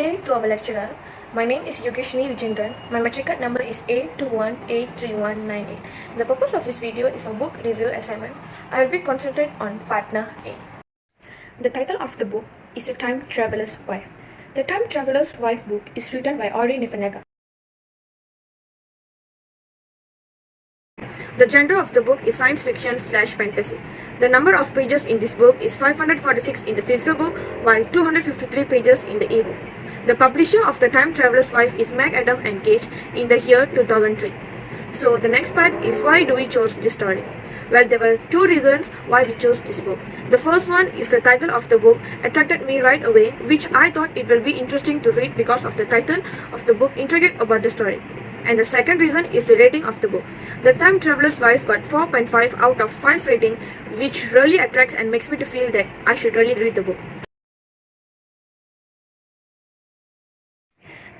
day to our lecturer. My name is Yoogeshinny Vijendran. My matric number is A21A3198. The purpose of this video is for book review assignment. I will be concentrated on partner A. The title of the book is The Time Traveler's Wife. The Time Traveler's Wife book is written by Ori Nifanaga. The genre of the book is science fiction/fantasy. The number of pages in this book is 546 in the physical book, while 253 pages in the e-book. The publisher of The Time Traveler's Wife is Meg Adam and Gage in the year 2003. So the next part is why do we chose this story? Well, there were two reasons why we chose this book. The first one is the title of the book attracted me right away, which I thought it will be interesting to read because of the title of the book intrigued about the story. And the second reason is the rating of the book. The Time Traveler's Wife got 4.5 out of 5 rating, which really attracts and makes me to feel that I should really read the book.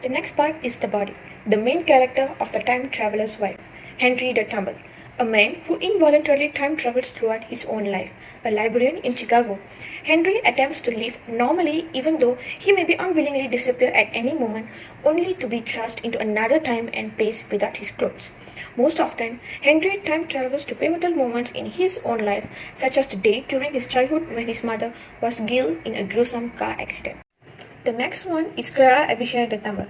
The next part is the body, the main character of The Time Traveler's Wife, Henry the Tumble, a man who involuntarily time travels throughout his own life, a librarian in Chicago. Henry attempts to live normally even though he may be unwillingly disappear at any moment, only to be thrust into another time and place without his clothes. Most often, Henry time travels to pivotal moments in his own life, such as the day during his childhood when his mother was killed in a gruesome car accident. The next one is Clara Abishai the Tumble,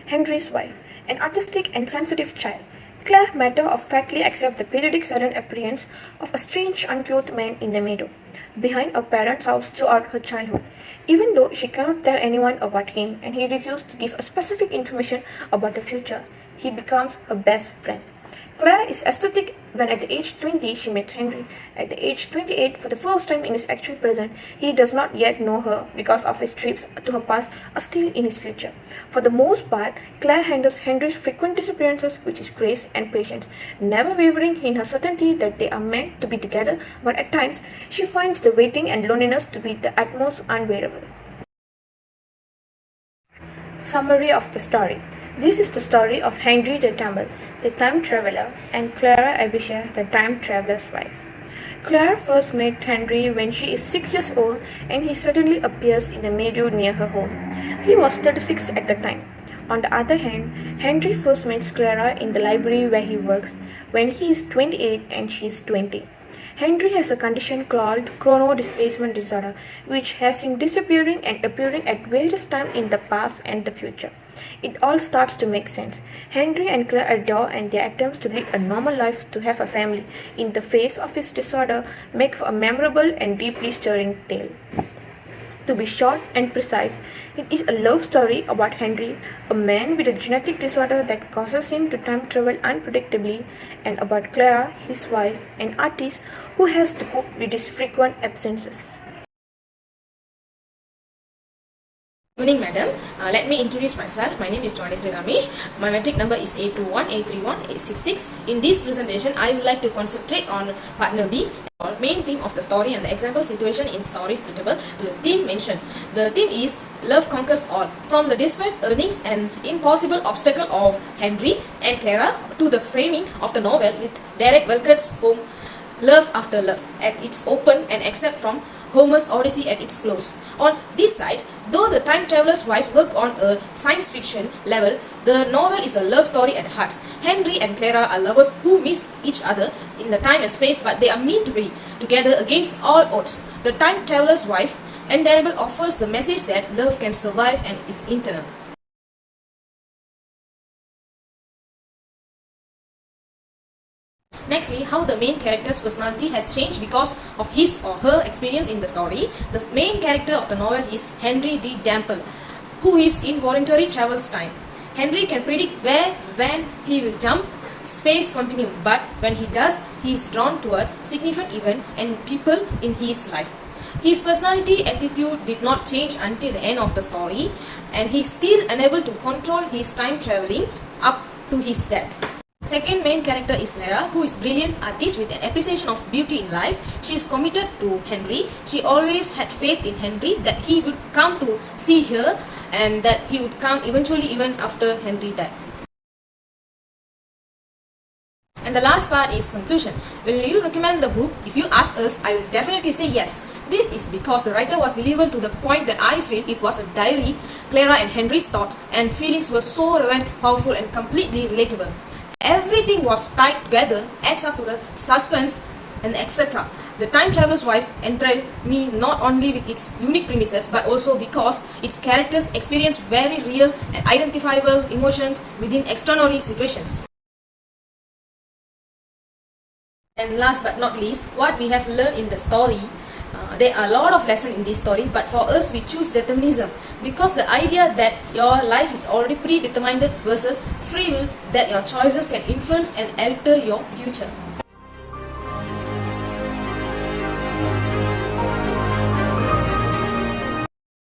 Henry's wife, an artistic and sensitive child. Claire matter-of-factly accepts the periodic sudden appearance of a strange unclothed man in the meadow, behind her parents' house throughout her childhood, even though she cannot tell anyone about him and he refuses to give a specific information about the future. He becomes her best friend. Claire is ecstatic when at the age 20 she meets Henry. At the age 28, for the first time in his actual present, he does not yet know her because of his trips to her past are still in his future. For the most part, Claire handles Henry's frequent disappearances with his grace and patience, never wavering in her certainty that they are meant to be together, but at times she finds the waiting and loneliness to be the utmost unbearable. Summary of the story. This is the story of Henry the Tumble, the time traveler, and Clara Abishai, the time traveler's wife. Clara first met Henry when she is 6 years old and he suddenly appears in the meadow near her home. He was 36 at the time. On the other hand, Henry first meets Clara in the library where he works when he is 28 and she is 20. Henry has a condition called chrono-displacement disorder, which has him disappearing and appearing at various times in the past and the future. It all starts to make sense. Henry and Claire adore and their attempts to lead a normal life, to have a family, in the face of his disorder, make for a memorable and deeply stirring tale. To be short and precise, it is a love story about Henry, a man with a genetic disorder that causes him to time travel unpredictably, and about Clara, his wife, an artist who has to cope with his frequent absences. Good evening, madam. Let me introduce myself. My name is Vanishree T.Ramesh. My matric number is A21A31A66. In this presentation, I would like to concentrate on partner B, or main theme of the story and the example situation in stories suitable to the theme mentioned. The theme is Love Conquers All. From the desperate earnings and impossible obstacle of Henry and Clara to the framing of the novel with Derek Walcott's poem Love After Love at its open and except from Homer's Odyssey at its close. On this side, though the time traveler's wife work on a science fiction level, the novel is a love story at heart. Henry and Clara are lovers who miss each other in the time and space, but they are meant to be together against all odds. The time traveler's wife, Undeniable, offers the message that love can survive and is eternal. Nextly, how the main character's personality has changed because of his or her experience in the story. The main character of the novel is Henry the Tumble, who is involuntary travels time. Henry can predict where, when he will jump, space continuum, but when he does, he is drawn to a significant event and people in his life. His personality attitude did not change until the end of the story, and he is still unable to control his time traveling up to his death. Second main character is Clara, who is a brilliant artist with an appreciation of beauty in life. She is committed to Henry. She always had faith in Henry that he would come to see her and that he would come eventually even after Henry died. And the last part is conclusion. Will you recommend the book? If you ask us, I will definitely say yes. This is because the writer was believable to the point that I feel it was a diary. Clara and Henry's thoughts and feelings were so relevant, powerful and completely relatable. Everything was tied together, adds up to the suspense and etc. The Time Traveler's Wife enthralled me not only with its unique premises but also because its characters experience very real and identifiable emotions within extraordinary situations. And last but not least, what we have learned in the story, there are a lot of lessons in this story, but for us we choose determinism because the idea that your life is already predetermined versus free will, that your choices can influence and alter your future.